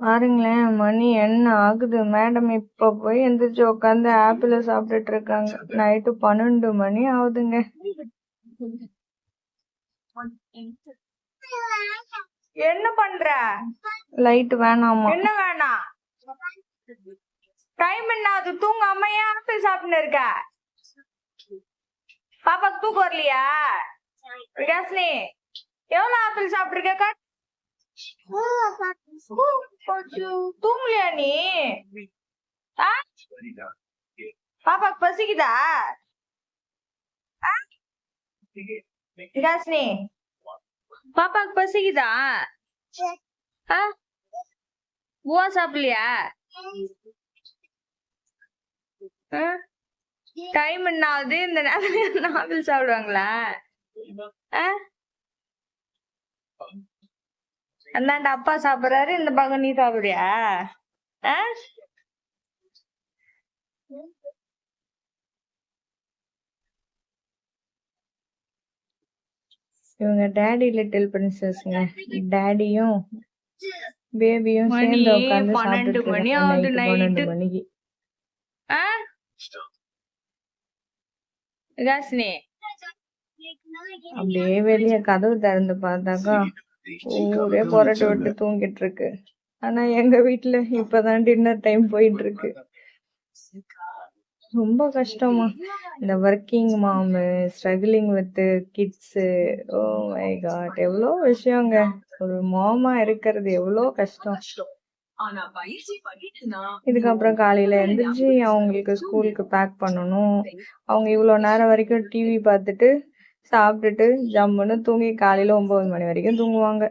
பாருங்களேன், மணி என்ன ஆகுது? மேடம் இப்ப போய் எந்திரிச்சு உட்காந்து ஆப்பிள சாப்பிட்டுட்டு இருக்காங்க. நைட்டு 12 மணி ஆகுதுங்க. என்ன பண்ற? லைட் வேணாமா? என்ன வேணாம்? டைம் என்ன ஆகுது? தூங்காம ஏன் ஆப்பிள் சாப்பிட்டு இருக்க? பாப்பாக்கு தூக்கம் வரலையா? விகாசினி, எவ்வளவு ஆப்பிள் சாப்பிட்டுருக்க? தூங்கலையா நீ? பாப்பாக்கு பசிக்குதா? விகாசினி, பாப்பாக்கு பசிக்குதா? பூவா சாப்பிடலையா? டைம் என்ன ஆகுது? இந்த நேரத்துல ஆப்பிள் சாப்பிடுவாங்களா? அந்தாண்ட அப்பா சாப்பிடுறாரு, இந்த பக்கம் நீ சாப்பிடுறியா? இவங்க டாடி லிட்டில் பிரின்சஸ்ங்க. டாடியும் பேபியும் சேர்ந்து உட்காந்து 12 மணி ஆகுது. 12 மணிக்கு. விகாசினி, அப்படியே வெளிய கதவு திறந்து பார்த்தாக்கா ஊரே புரட்டு விட்டு தூங்கிட்டு இருக்கு. ஆனா எங்க வீட்டுல இப்பதான் டின்னர் டைம் போயிட்டு இருக்கு. ரொம்ப கஷ்டமா இந்த working mom, struggling with kids. Oh my god, எவ்வளோ விஷயங்க. ஒரு மாமா இருக்கிறது எவ்வளோ கஷ்டம். இதுக்கப்புறம் காலையில எந்திரிச்சு அவங்களுக்கு ஸ்கூலுக்கு பேக் பண்ணணும். அவங்க இவ்வளவு நேரம் வரைக்கும் டிவி பார்த்துட்டு சாப்பிட்டுட்டு ஜம்முன்னு தூங்கி காலையில 9 மணி வரைக்கும் தூங்குவாங்க.